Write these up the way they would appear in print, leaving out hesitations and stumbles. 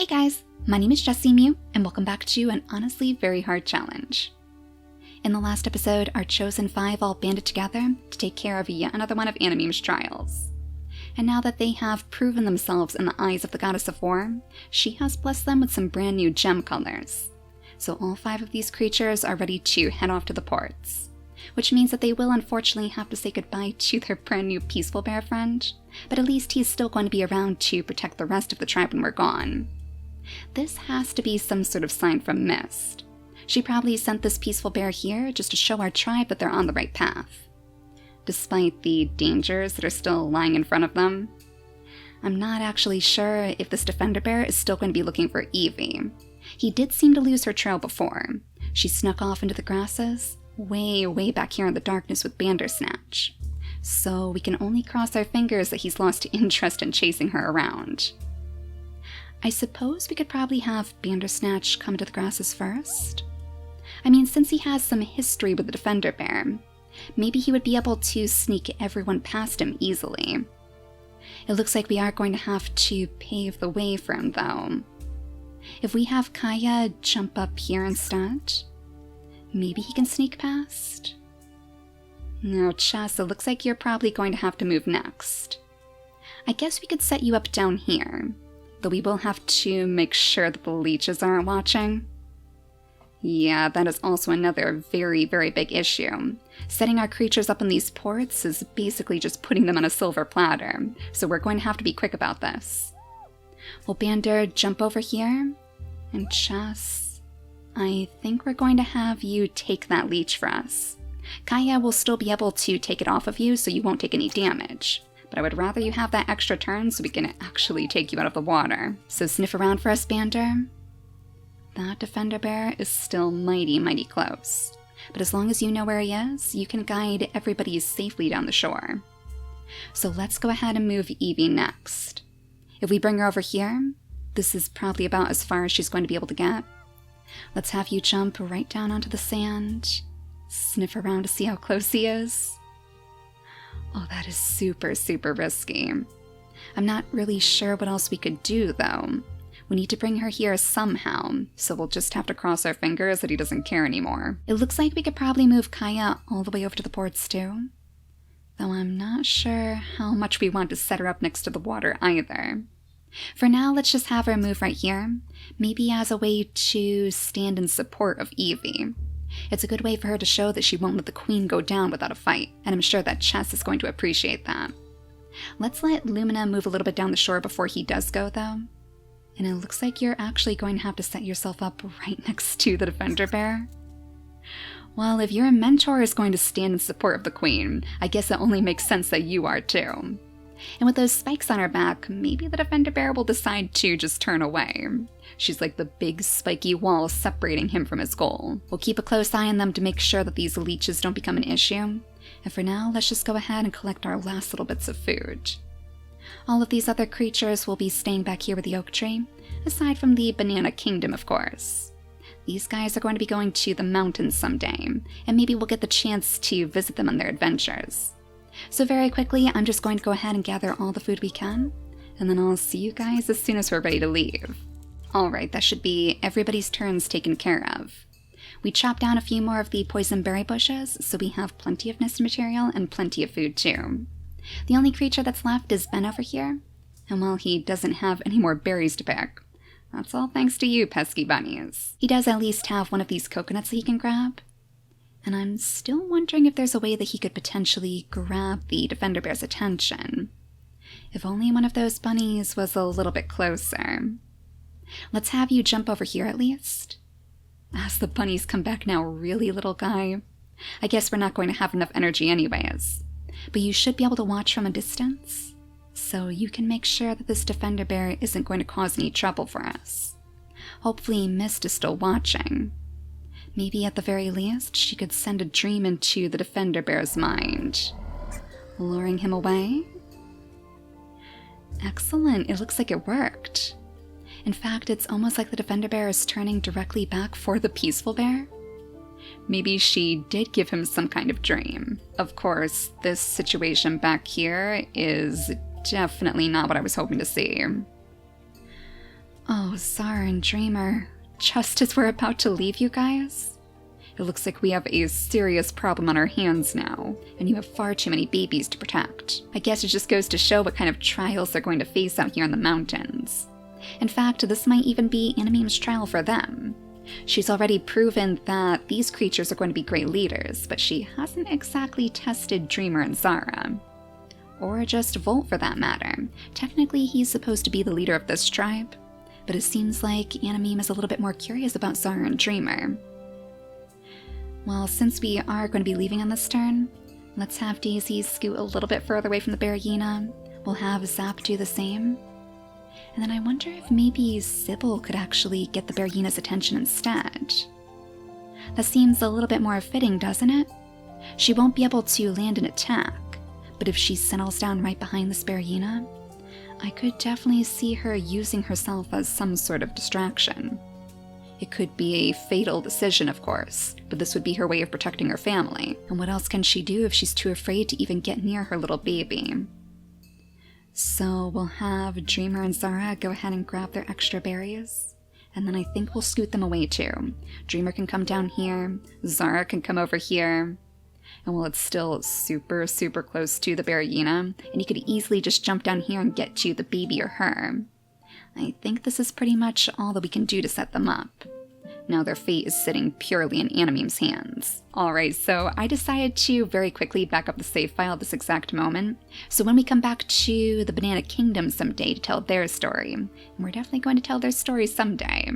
Hey guys, my name is JessiMew, and welcome back to an honestly very hard challenge. In the last episode, our chosen 5 all banded together to take care of yet another one of Anime's trials. And now that they have proven themselves in the eyes of the Goddess of War, she has blessed them with some brand new gem colors. So all 5 of these creatures are ready to head off to the ports. Which means that they will unfortunately have to say goodbye to their brand new peaceful bear friend, but at least he's still going to be around to protect the rest of the tribe when we're gone. This has to be some sort of sign from Mist. She probably sent this peaceful bear here just to show our tribe that they're on the right path. Despite the dangers that are still lying in front of them, I'm not actually sure if this defender bear is still going to be looking for Eevee. He did seem to lose her trail before. She snuck off into the grasses, way back here in the darkness with Bandersnatch. So we can only cross our fingers that he's lost interest in chasing her around. I suppose we could probably have Bandersnatch come to the grasses first? I mean, since he has some history with the defender bear, maybe he would be able to sneak everyone past him easily. It looks like we are going to have to pave the way for him, though. If we have Kaya jump up here instead, maybe he can sneak past? No, Chess, it looks like you're probably going to have to move next. I guess we could set you up down here, though we will have to make sure that the leeches aren't watching. Yeah, that is also another very big issue. Setting our creatures up in these ports is basically just putting them on a silver platter, so we're going to have to be quick about this. Will Bander jump over here? And Chess, I think we're going to have you take that leech for us. Kaya will still be able to take it off of you so you won't take any damage. But I would rather you have that extra turn so we can actually take you out of the water. So sniff around for us, Bander. That defender bear is still mighty close. But as long as you know where he is, you can guide everybody safely down the shore. So let's go ahead and move Eevee next. If we bring her over here, this is probably about as far as she's going to be able to get. Let's have you jump right down onto the sand, sniff around to see how close he is. Oh, that is super risky. I'm not really sure what else we could do, though. We need to bring her here somehow, so we'll just have to cross our fingers that he doesn't care anymore. It looks like we could probably move Kaya all the way over to the ports, too. Though I'm not sure how much we want to set her up next to the water, either. For now, let's just have her move right here, maybe as a way to stand in support of Eevee. It's a good way for her to show that she won't let the queen go down without a fight, and I'm sure that Chess is going to appreciate that. Let's let Lumina move a little bit down the shore before he does go, though. And it looks like you're actually going to have to set yourself up right next to the defender bear. Well, if your mentor is going to stand in support of the queen, I guess it only makes sense that you are too. And with those spikes on her back, maybe the defender bear will decide to just turn away. She's like the big spiky wall separating him from his goal. We'll keep a close eye on them to make sure that these leeches don't become an issue. And for now, let's just go ahead and collect our last little bits of food. All of these other creatures will be staying back here with the oak tree, aside from the banana kingdom, of course. These guys are going to be going to the mountains someday, and maybe we'll get the chance to visit them on their adventures. So very quickly, I'm just going to go ahead and gather all the food we can, and then I'll see you guys as soon as we're ready to leave. Alright, that should be everybody's turns taken care of. We chopped down a few more of the poison berry bushes, so we have plenty of nest material and plenty of food too. The only creature that's left is Ben over here, and while he doesn't have any more berries to pick, that's all thanks to you, pesky bunnies. He does at least have one of these coconuts that he can grab, and I'm still wondering if there's a way that he could potentially grab the defender bear's attention. If only one of those bunnies was a little bit closer. Let's have you jump over here at least. As the bunnies come back now, really, little guy? I guess we're not going to have enough energy anyways. But you should be able to watch from a distance, so you can make sure that this defender bear isn't going to cause any trouble for us. Hopefully Mist is still watching. Maybe at the very least, she could send a dream into the defender bear's mind, luring him away. Excellent, it looks like it worked. In fact, it's almost like the defender bear is turning directly back for the peaceful bear. Maybe she did give him some kind of dream. Of course, this situation back here is definitely not what I was hoping to see. Oh, Zara and Dreamer, just as we're about to leave you guys? It looks like we have a serious problem on our hands now, and you have far too many babies to protect. I guess it just goes to show what kind of trials they're going to face out here in the mountains. In fact, this might even be Anime's trial for them. She's already proven that these creatures are going to be great leaders, but she hasn't exactly tested Dreamer and Zara. Or just Volt for that matter. Technically, he's supposed to be the leader of this tribe, but it seems like Anime is a little bit more curious about Zara and Dreamer. Well, since we are going to be leaving on this turn, let's have Daisy scoot a little bit further away from the bearyena. We'll have Zap do the same. And then I wonder if maybe Sybil could actually get the bearyena's attention instead. That seems a little bit more fitting, doesn't it? She won't be able to land an attack, but if she settles down right behind this bearyena, I could definitely see her using herself as some sort of distraction. It could be a fatal decision, of course, but this would be her way of protecting her family. And what else can she do if she's too afraid to even get near her little baby? So we'll have Dreamer and Zara go ahead and grab their extra berries, and then I think we'll scoot them away too. Dreamer can come down here, Zara can come over here, and while it's still super, super close to the bearyena, and you could easily just jump down here and get to the baby or her, I think this is pretty much all that we can do to set them up. Now their fate is sitting purely in Anime's hands. Alright, so I decided to very quickly back up the save file at this exact moment, so when we come back to the Banana Kingdom someday to tell their story, and we're definitely going to tell their story someday,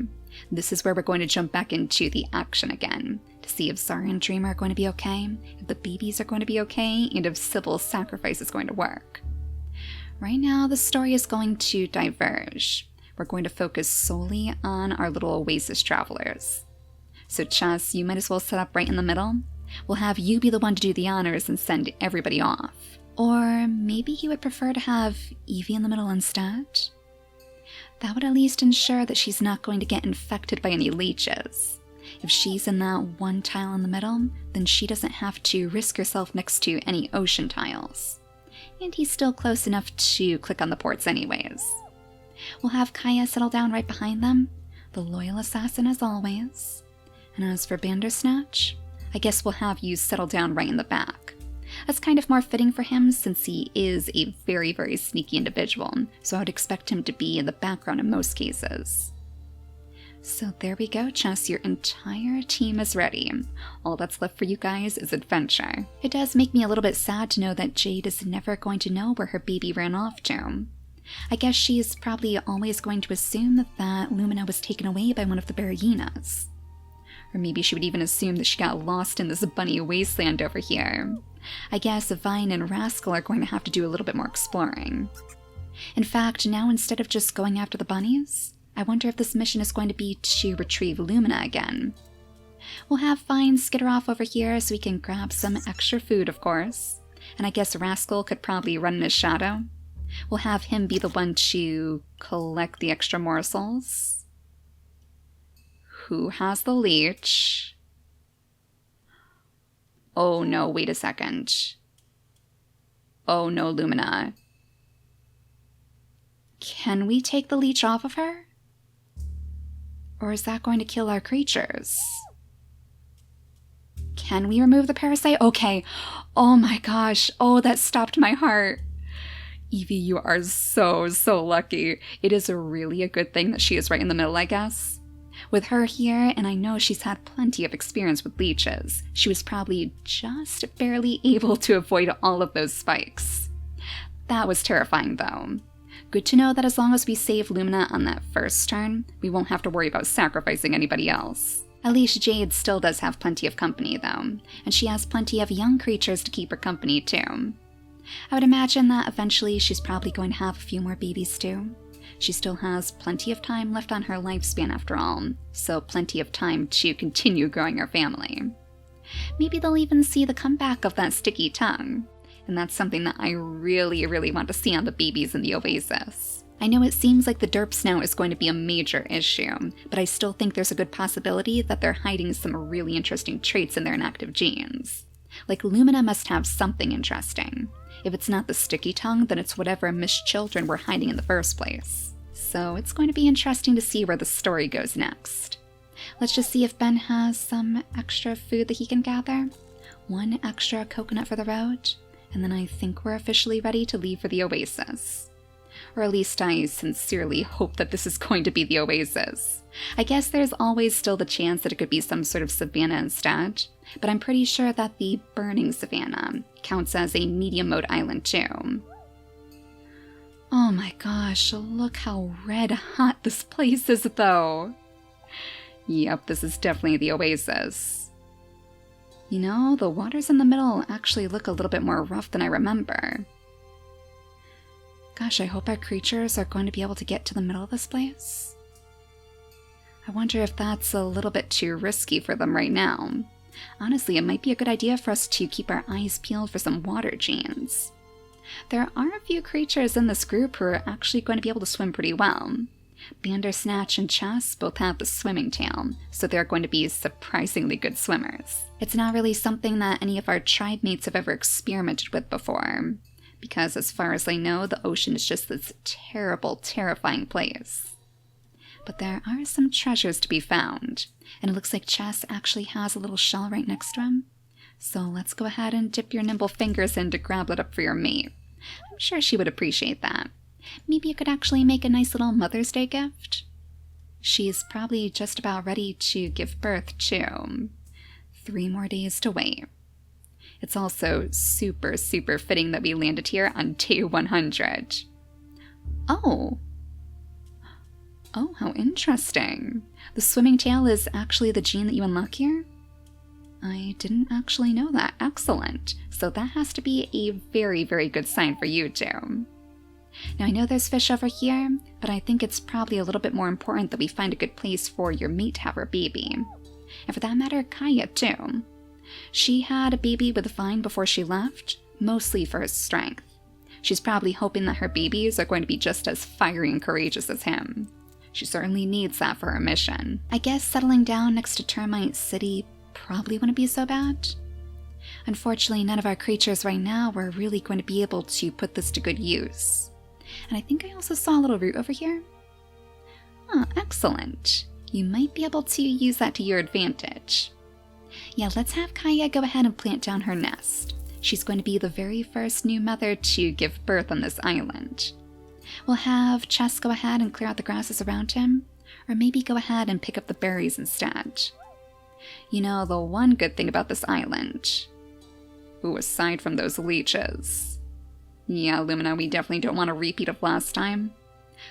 this is where we're going to jump back into the action again, to see if Zara and Dreamer are going to be okay, if the babies are going to be okay, and if Sybil's sacrifice is going to work. Right now, the story is going to diverge. We're going to focus solely on our little Oasis travelers. So Chess, you might as well set up right in the middle. We'll have you be the one to do the honors and send everybody off. Or maybe he would prefer to have Eevee in the middle instead? That would at least ensure that she's not going to get infected by any leeches. If she's in that one tile in the middle, then she doesn't have to risk herself next to any ocean tiles. And he's still close enough to click on the ports anyways. We'll have Kaya settle down right behind them, the loyal assassin as always. And as for Bandersnatch, I guess we'll have you settle down right in the back. That's kind of more fitting for him since he is a very, very sneaky individual, so I would expect him to be in the background in most cases. So there we go, Chess, your entire team is ready. All that's left for you guys is adventure. It does make me a little bit sad to know that Jade is never going to know where her baby ran off to. I guess she's probably always going to assume that Lumina was taken away by one of the bearyenas. Or maybe she would even assume that she got lost in this bunny wasteland over here. I guess Vine and Rascal are going to have to do a little bit more exploring. In fact, now instead of just going after the bunnies, I wonder if this mission is going to be to retrieve Lumina again. We'll have Vine skitter off over here so we can grab some extra food, of course. And I guess Rascal could probably run in his shadow. We'll have him be the one to collect the extra morsels. Who has the leech? Oh no, wait a second. Oh no, Lumina. Can we take the leech off of her? Or is that going to kill our creatures? Can we remove the parasite? Okay. Oh my gosh. Oh, that stopped my heart. Eevee, you are so, so lucky. It is really a good thing that she is right in the middle, I guess. With her here, and I know she's had plenty of experience with leeches, she was probably just barely able to avoid all of those spikes. That was terrifying, though. Good to know that as long as we save Lumina on that first turn, we won't have to worry about sacrificing anybody else. At least Jade still does have plenty of company, though, and she has plenty of young creatures to keep her company, too. I would imagine that eventually she's probably going to have a few more babies too. She still has plenty of time left on her lifespan after all, so plenty of time to continue growing her family. Maybe they'll even see the comeback of that sticky tongue, and that's something that I really, really want to see on the babies in the Oasis. I know it seems like the derp snout is going to be a major issue, but I still think there's a good possibility that they're hiding some really interesting traits in their inactive genes. Like Lumina must have something interesting. If it's not the sticky tongue, then it's whatever Miss Children were hiding in the first place. So it's going to be interesting to see where the story goes next. Let's just see if Ben has some extra food that he can gather. 1 extra coconut for the road, and then I think we're officially ready to leave for the Oasis. Or at least I sincerely hope that this is going to be the Oasis. I guess there's always still the chance that it could be some sort of savanna instead, but I'm pretty sure that the burning savanna counts as a medium mode island too. Oh my gosh, look how red hot this place is though. Yep, this is definitely the Oasis. You know, the waters in the middle actually look a little bit more rough than I remember. Gosh, I hope our creatures are going to be able to get to the middle of this place. I wonder if that's a little bit too risky for them right now. Honestly, it might be a good idea for us to keep our eyes peeled for some water genes. There are a few creatures in this group who are actually going to be able to swim pretty well. Bandersnatch and Chess both have the swimming tail, so they're going to be surprisingly good swimmers. It's not really something that any of our tribe mates have ever experimented with before, because as far as I know, the ocean is just this terrible, terrifying place. But there are some treasures to be found, and it looks like Chess actually has a little shell right next to him. So let's go ahead and dip your nimble fingers in to grab that up for your mate. I'm sure she would appreciate that. Maybe you could actually make a nice little Mother's Day gift. She's probably just about ready to give birth too. 3 more days to wait. It's also super, super fitting that we landed here on day 100. Oh, how interesting. The swimming tail is actually the gene that you unlock here? I didn't actually know that. Excellent. So that has to be a very, very good sign for you too. Now I know there's fish over here, but I think it's probably a little bit more important that we find a good place for your mate to have her baby. And for that matter, Kaya too. She had a baby with Vine before she left, mostly for his strength. She's probably hoping that her babies are going to be just as fiery and courageous as him. She certainly needs that for her mission. I guess settling down next to Termite City probably wouldn't be so bad. Unfortunately, none of our creatures right now were really going to be able to put this to good use. And I think I also saw a little root over here. Oh, excellent. You might be able to use that to your advantage. Yeah, let's have Kaya go ahead and plant down her nest. She's going to be the very first new mother to give birth on this island. We'll have Chess go ahead and clear out the grasses around him, or maybe go ahead and pick up the berries instead. You know, the one good thing about this island... Ooh, aside from those leeches. Yeah, Lumina, we definitely don't want a repeat of last time.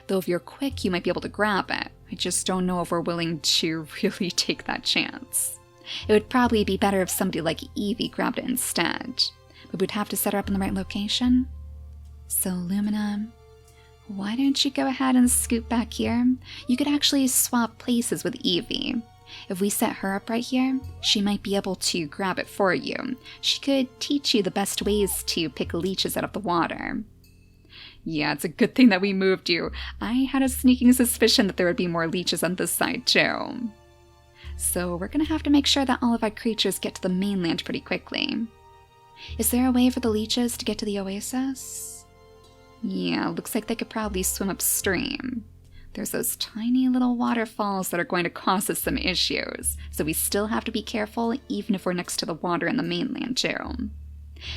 Though if you're quick, you might be able to grab it. I just don't know if we're willing to really take that chance. It would probably be better if somebody like Eevee grabbed it instead. But we'd have to set her up in the right location. So Lumina, why don't you go ahead and scoot back here? You could actually swap places with Eevee. If we set her up right here, she might be able to grab it for you. She could teach you the best ways to pick leeches out of the water. Yeah, it's a good thing that we moved you. I had a sneaking suspicion that there would be more leeches on this side too. So we're gonna have to make sure that all of our creatures get to the mainland pretty quickly. Is there a way for the leeches to get to the Oasis? Yeah, looks like they could probably swim upstream. There's those tiny little waterfalls that are going to cause us some issues, so we still have to be careful even if we're next to the water in the mainland too.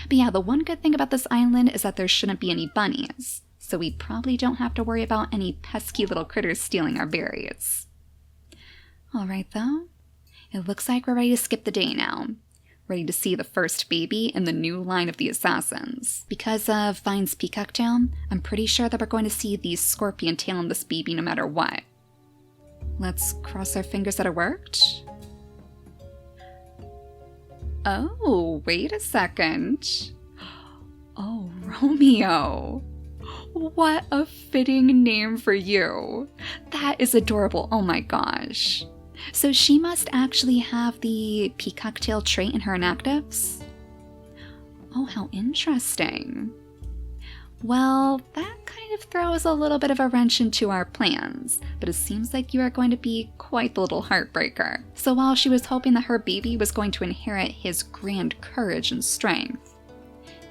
But yeah, the one good thing about this island is that there shouldn't be any bunnies, so we probably don't have to worry about any pesky little critters stealing our berries. Alright though, it looks like we're ready to skip the day now. Ready to see the first baby in the new line of the assassins. Because of Vine's peacock tail, I'm pretty sure that we're going to see the scorpion tail on this baby no matter what. Let's cross our fingers that it worked. Oh, wait a second. Oh, Romeo. What a fitting name for you. That is adorable, oh my gosh. So she must actually have the peacock tail trait in her inactives? Oh, how interesting. Well, that kind of throws a little bit of a wrench into our plans, but it seems like you are going to be quite the little heartbreaker. So while she was hoping that her baby was going to inherit his grand courage and strength,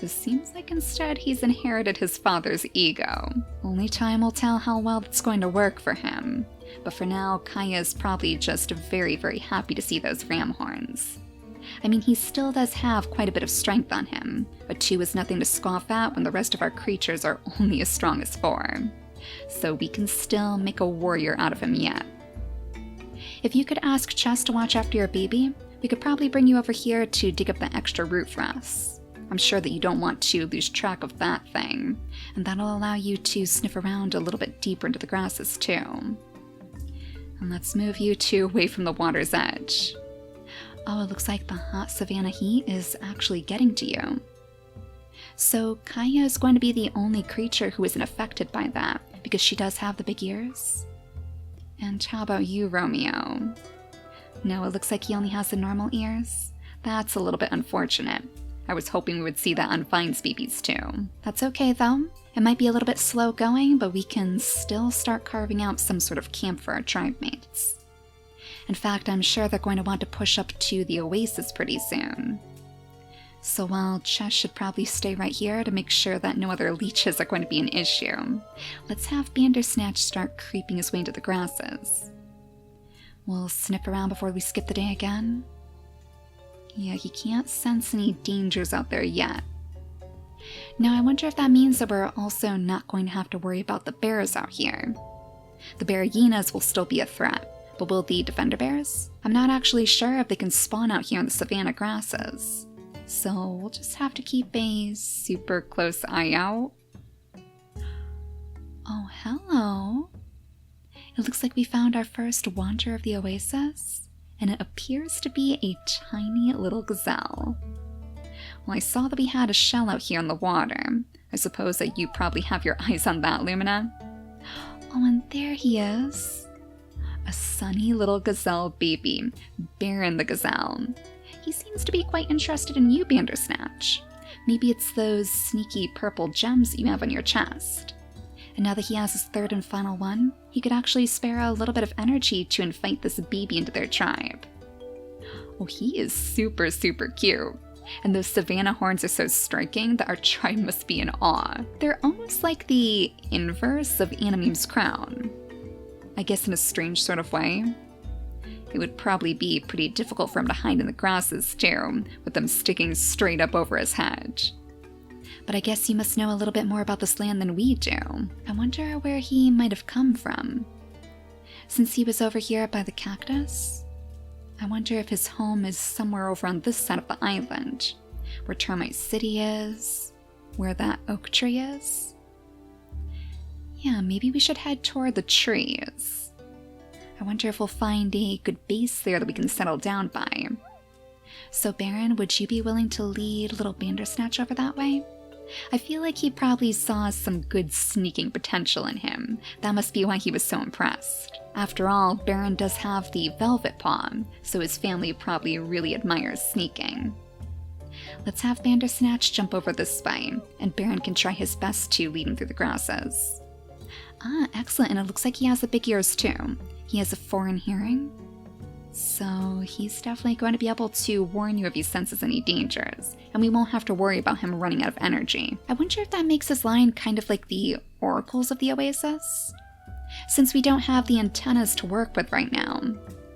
It seems like instead he's inherited his father's ego. Only time will tell how well that's going to work for him. But for now, Kaya is probably just very, very happy to see those ram horns. I mean, he still does have quite a bit of strength on him, but 2 is nothing to scoff at when the rest of our creatures are only as strong as 4. So we can still make a warrior out of him yet. If you could ask Chess to watch after your baby, we could probably bring you over here to dig up the extra root for us. I'm sure that you don't want to lose track of that thing, and that'll allow you to sniff around a little bit deeper into the grasses too. And let's move you 2 away from the water's edge. Oh, it looks like the hot savanna heat is actually getting to you. So Kaya is going to be the only creature who isn't affected by that, because she does have the big ears. And how about you, Romeo? No, it looks like he only has the normal ears. That's a little bit unfortunate. I was hoping we would see that on Vine's babies too. That's okay though. It might be a little bit slow going, but we can still start carving out some sort of camp for our tribe mates. In fact, I'm sure they're going to want to push up to the Oasis pretty soon. So while Chess should probably stay right here to make sure that no other leeches are going to be an issue, let's have Bandersnatch start creeping his way into the grasses. We'll snip around before we skip the day again. Yeah, he can't sense any dangers out there yet. Now I wonder if that means that we're also not going to have to worry about the bears out here. The bearyenas will still be a threat, but will the defender bears? I'm not actually sure if they can spawn out here in the savanna grasses. So we'll just have to keep a super close eye out. Oh, hello. It looks like we found our first wanderer of the Oasis, and it appears to be a tiny little gazelle. Well, I saw that we had a shell out here in the water. I suppose that you probably have your eyes on that, Lumina. Oh, and there he is. A sunny little gazelle baby, Baron the gazelle. He seems to be quite interested in you, Bandersnatch. Maybe it's those sneaky purple gems that you have on your chest. And now that he has his 3rd and final one, he could actually spare a little bit of energy to invite this baby into their tribe. Oh, he is super, super cute. And those savanna horns are so striking that our tribe must be in awe. They're almost like the inverse of Anime's crown. I guess in a strange sort of way. It would probably be pretty difficult for him to hide in the grasses too, with them sticking straight up over his head. But I guess you must know a little bit more about this land than we do. I wonder where he might have come from. Since he was over here by the cactus, I wonder if his home is somewhere over on this side of the island, where Termite City is, where that oak tree is. Yeah, maybe we should head toward the trees. I wonder if we'll find a good base there that we can settle down by. So Baron, would you be willing to lead little Bandersnatch over that way? I feel like he probably saw some good sneaking potential in him. That must be why he was so impressed. After all, Baron does have the velvet paw, so his family probably really admires sneaking. Let's have Bandersnatch jump over this way, and Baron can try his best to lead him through the grasses. Ah, excellent, and it looks like he has the big ears too. He has a 4 in hearing. So he's definitely going to be able to warn you if he senses any dangers, and we won't have to worry about him running out of energy. I wonder if that makes his line kind of like the oracles of the Oasis? Since we don't have the antennas to work with right now,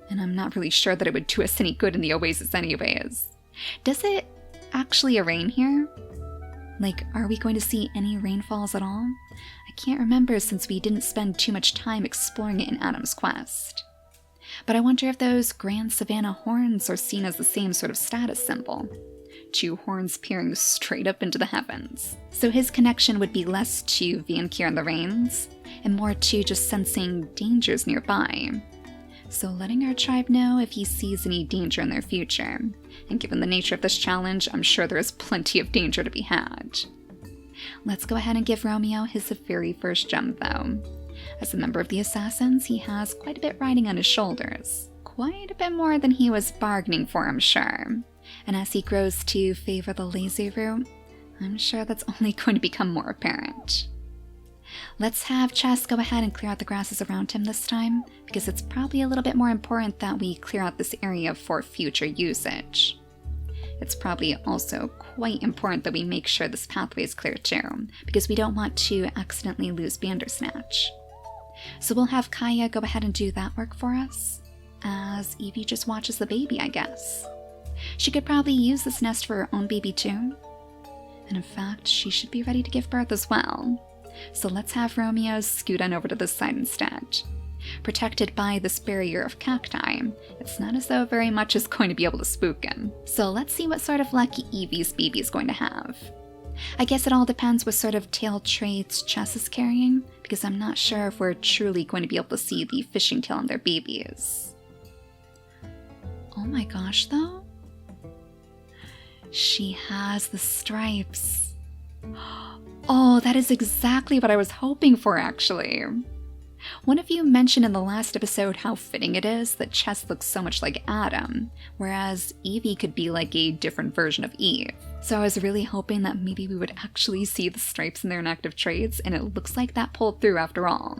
and I'm not really sure that it would do us any good in the Oasis anyways. Does it actually rain here? Like, are we going to see any rainfalls at all? I can't remember since we didn't spend too much time exploring it in Adam's Quest. But I wonder if those grand savanna horns are seen as the same sort of status symbol. 2 horns peering straight up into the heavens. So his connection would be less to Vankir and the Rains, and more to just sensing dangers nearby. So letting our tribe know if he sees any danger in their future. And given the nature of this challenge, I'm sure there is plenty of danger to be had. Let's go ahead and give Romeo his very first gem though. As a member of the Assassins, he has quite a bit riding on his shoulders. Quite a bit more than he was bargaining for, I'm sure. And as he grows to favor the lazy route, I'm sure that's only going to become more apparent. Let's have Chess go ahead and clear out the grasses around him this time, because it's probably a little bit more important that we clear out this area for future usage. It's probably also quite important that we make sure this pathway is clear too, because we don't want to accidentally lose Bandersnatch. So we'll have Kaya go ahead and do that work for us, as Eevee just watches the baby, I guess. She could probably use this nest for her own baby too. And in fact, she should be ready to give birth as well. So let's have Romeo scoot on over to this side instead. Protected by this barrier of cacti, it's not as though very much is going to be able to spook him. So let's see what sort of luck Eevee's baby is going to have. I guess it all depends what sort of tail traits Chess is carrying, because I'm not sure if we're truly going to be able to see the fishing tail on their babies. Oh my gosh, though. She has the stripes. Oh, that is exactly what I was hoping for, actually. One of you mentioned in the last episode how fitting it is that Chess looks so much like Adam, whereas Eevee could be like a different version of Eve. So I was really hoping that maybe we would actually see the stripes in their inactive traits, and it looks like that pulled through after all.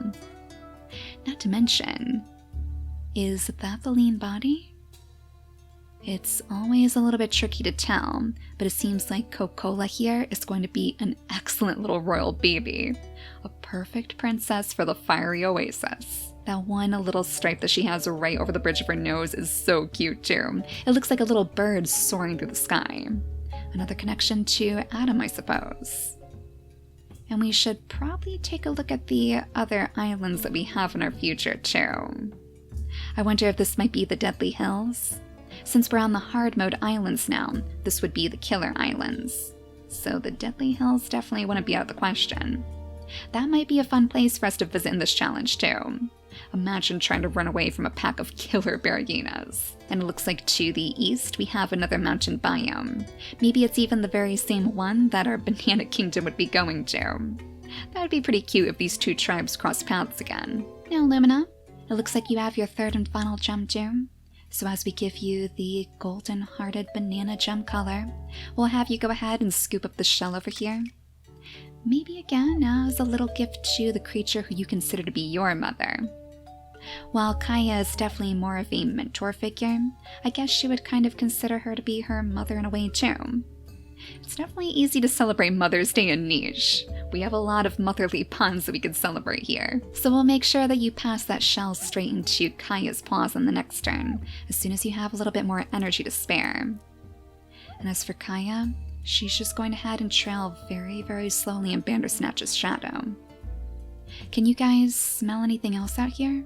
Not to mention, is that the lean body? It's always a little bit tricky to tell, but it seems like Coca-Cola here is going to be an excellent little royal baby. A perfect princess for the fiery Oasis. That one little stripe that she has right over the bridge of her nose is so cute too. It looks like a little bird soaring through the sky. Another connection to Adam, I suppose. And we should probably take a look at the other islands that we have in our future too. I wonder if this might be the Deadly Hills. Since we're on the hard mode islands now, this would be the killer islands. So the Deadly Hills definitely wouldn't be out of the question. That might be a fun place for us to visit in this challenge too. Imagine trying to run away from a pack of killer bearyenas. And it looks like to the east we have another mountain biome. Maybe it's even the very same one that our Banana Kingdom would be going to. That would be pretty cute if these two tribes cross paths again. Now Lumina, it looks like you have your third and final gem too. So as we give you the golden-hearted banana gem color, we'll have you go ahead and scoop up the shell over here. Maybe again as a little gift to the creature who you consider to be your mother. While Kaya is definitely more of a mentor figure, I guess she would kind of consider her to be her mother in a way too. It's definitely easy to celebrate Mother's Day in Niche. We have a lot of motherly puns that we can celebrate here. So we'll make sure that you pass that shell straight into Kaya's paws on the next turn, as soon as you have a little bit more energy to spare. And as for Kaya, she's just going to head and trail very, very slowly in Bandersnatch's shadow. Can you guys smell anything else out here?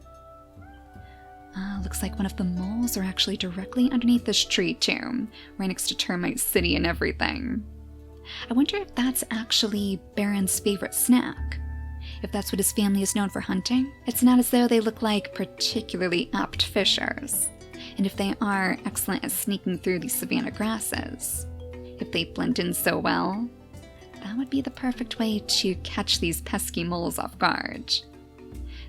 Looks like one of the moles are actually directly underneath this tree too, right next to Termite City and everything. I wonder if that's actually Baron's favorite snack. If that's what his family is known for hunting, it's not as though they look like particularly apt fishers. And if they are excellent at sneaking through these savanna grasses, if they blend in so well, that would be the perfect way to catch these pesky moles off guard.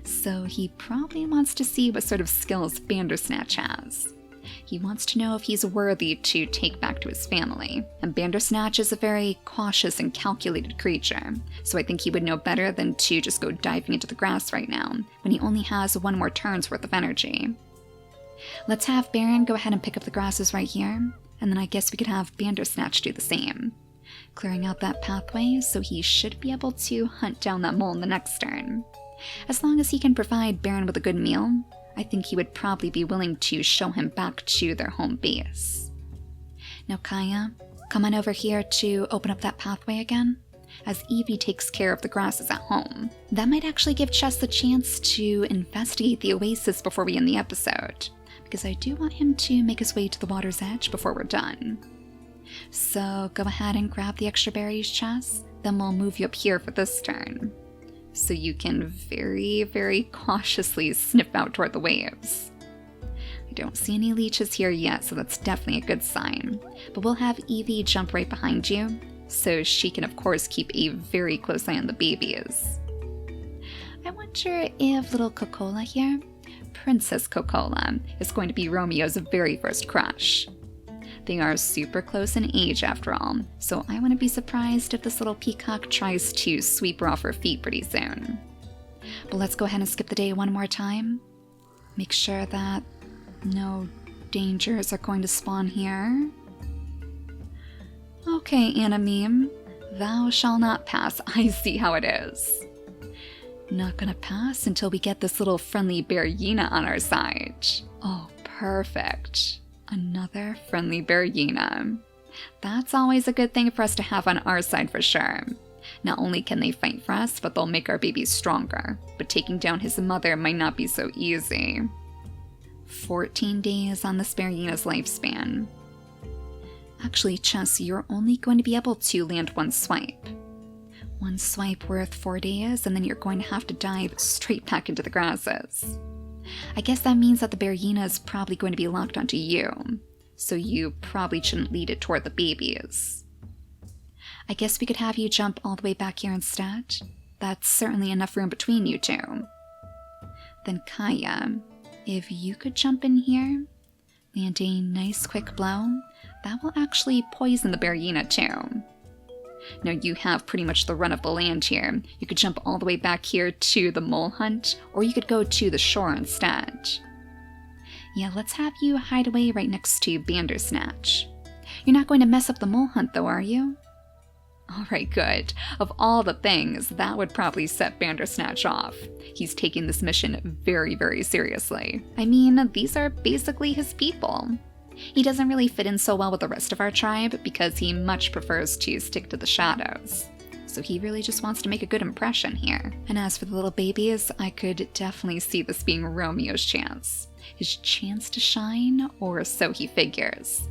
So he probably wants to see what sort of skills Bandersnatch has. He wants to know if he's worthy to take back to his family. And Bandersnatch is a very cautious and calculated creature, so I think he would know better than to just go diving into the grass right now, when he only has one more turn's worth of energy. Let's have Baron go ahead and pick up the grasses right here, and then I guess we could have Bandersnatch do the same. Clearing out that pathway, so he should be able to hunt down that mole in the next turn. As long as he can provide Baron with a good meal, I think he would probably be willing to show him back to their home base. Now Kaya, come on over here to open up that pathway again, as Eevee takes care of the grasses at home. That might actually give Chess the chance to investigate the Oasis before we end the episode, because I do want him to make his way to the water's edge before we're done. So go ahead and grab the extra berries, Chess, then we'll move you up here for this turn, so you can very, very cautiously sniff out toward the waves. I don't see any leeches here yet, so that's definitely a good sign. But we'll have Eevee jump right behind you, so she can of course keep a very close eye on the babies. I wonder if little Coca-Cola here, Princess Coca-Cola, is going to be Romeo's very first crush. They are super close in age after all, so I wouldn't be surprised if this little peacock tries to sweep her off her feet pretty soon. But let's go ahead and skip the day one more time. Make sure that no dangers are going to spawn here. Okay, Anna thou shall not pass. I see how it is. Not gonna pass until we get this little friendly bearyena on our side. Oh, perfect. Another friendly bearyena. That's always a good thing for us to have on our side for sure. Not only can they fight for us, but they'll make our babies stronger. But taking down his mother might not be so easy. 14 days on this bearyena's lifespan. Actually, Chess, you're only going to be able to land one swipe. One swipe worth 4 days, and then you're going to have to dive straight back into the grasses. I guess that means that the bearyena is probably going to be locked onto you, so you probably shouldn't lead it toward the babies. I guess we could have you jump all the way back here instead. That's certainly enough room between you two. Then Kaya, if you could jump in here, land a nice quick blow, that will actually poison the bearyena too. Now you have pretty much the run of the land here. You could jump all the way back here to the mole hunt, or you could go to the shore instead. Yeah, let's have you hide away right next to Bandersnatch. You're not going to mess up the mole hunt though, are you? Alright, good. Of all the things, that would probably set Bandersnatch off. He's taking this mission very, very seriously. I mean, these are basically his people. He doesn't really fit in so well with the rest of our tribe because he much prefers to stick to the shadows. So he really just wants to make a good impression here. And as for the little babies, I could definitely see this being Romeo's chance. His chance to shine, or so he figures.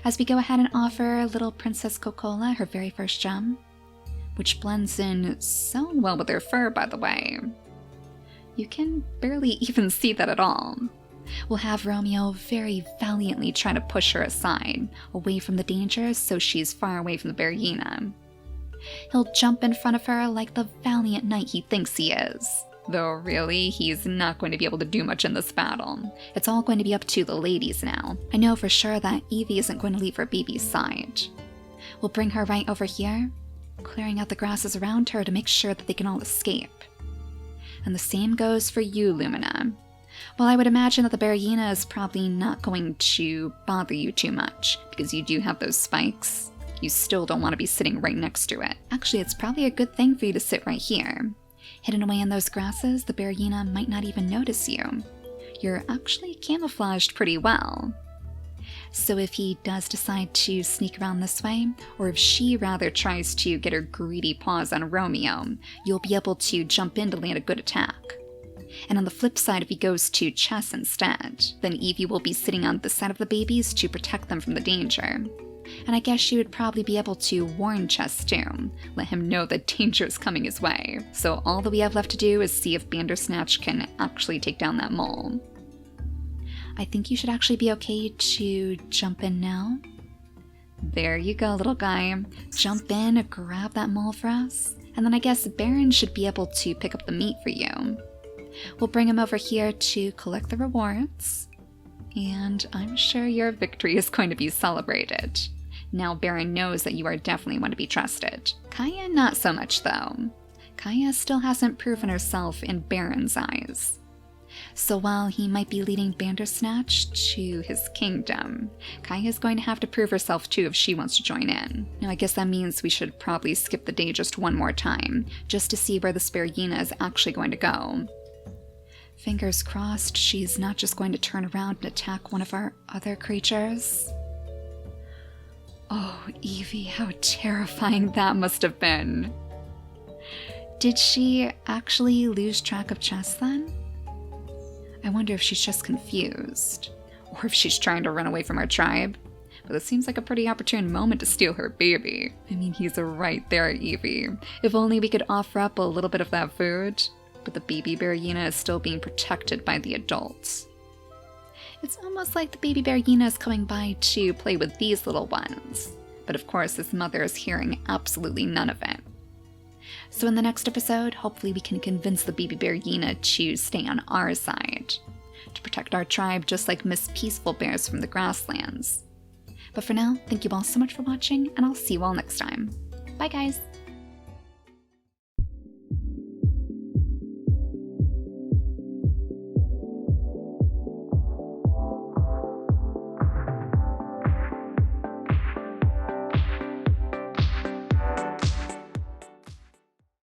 As we go ahead and offer little Princess Coca-Cola her very first gem, which blends in so well with her fur, by the way. You can barely even see that at all. We'll have Romeo very valiantly try to push her aside, away from the danger so she's far away from the bearyena. He'll jump in front of her like the valiant knight he thinks he is. Though really, he's not going to be able to do much in this battle. It's all going to be up to the ladies now. I know for sure that Eevee isn't going to leave her baby's side. We'll bring her right over here, clearing out the grasses around her to make sure that they can all escape. And the same goes for you, Lumina. While I would imagine that the bearyena is probably not going to bother you too much, because you do have those spikes, you still don't want to be sitting right next to it. Actually, it's probably a good thing for you to sit right here. Hidden away in those grasses, the bearyena might not even notice you. You're actually camouflaged pretty well. So if he does decide to sneak around this way, or if she rather tries to get her greedy paws on Romeo, you'll be able to jump in to land a good attack. And on the flip side, if he goes to Chess instead, then Eevee will be sitting on the side of the babies to protect them from the danger. And I guess she would probably be able to warn Chess too, let him know that danger is coming his way. So all that we have left to do is see if Bandersnatch can actually take down that mole. I think you should actually be okay to jump in now. There you go, little guy. Jump in, grab that mole for us, and then I guess Baron should be able to pick up the meat for you. We'll bring him over here to collect the rewards, and I'm sure your victory is going to be celebrated. Now Baron knows that you are definitely one to be trusted. Kaya not so much though. Kaya still hasn't proven herself in Baron's eyes. So while he might be leading Bandersnatch to his kingdom, Kaya's going to have to prove herself too if she wants to join in. Now I guess that means we should probably skip the day just one more time, just to see where the bearyena is actually going to go. Fingers crossed she's not just going to turn around and attack one of our other creatures. Oh, Eevee, how terrifying that must have been. Did she actually lose track of Chess then? I wonder if she's just confused, or if she's trying to run away from our tribe. But it seems like a pretty opportune moment to steal her baby. I mean, he's right there, Eevee. If only we could offer up a little bit of that food. But the baby bearyena is still being protected by the adults. It's almost like the baby bearyena is coming by to play with these little ones. But of course, his mother is hearing absolutely none of it. So in the next episode, hopefully we can convince the baby bearyena to stay on our side, to protect our tribe just like Miss Peaceful Bears from the grasslands. But for now, thank you all so much for watching, and I'll see you all next time. Bye guys!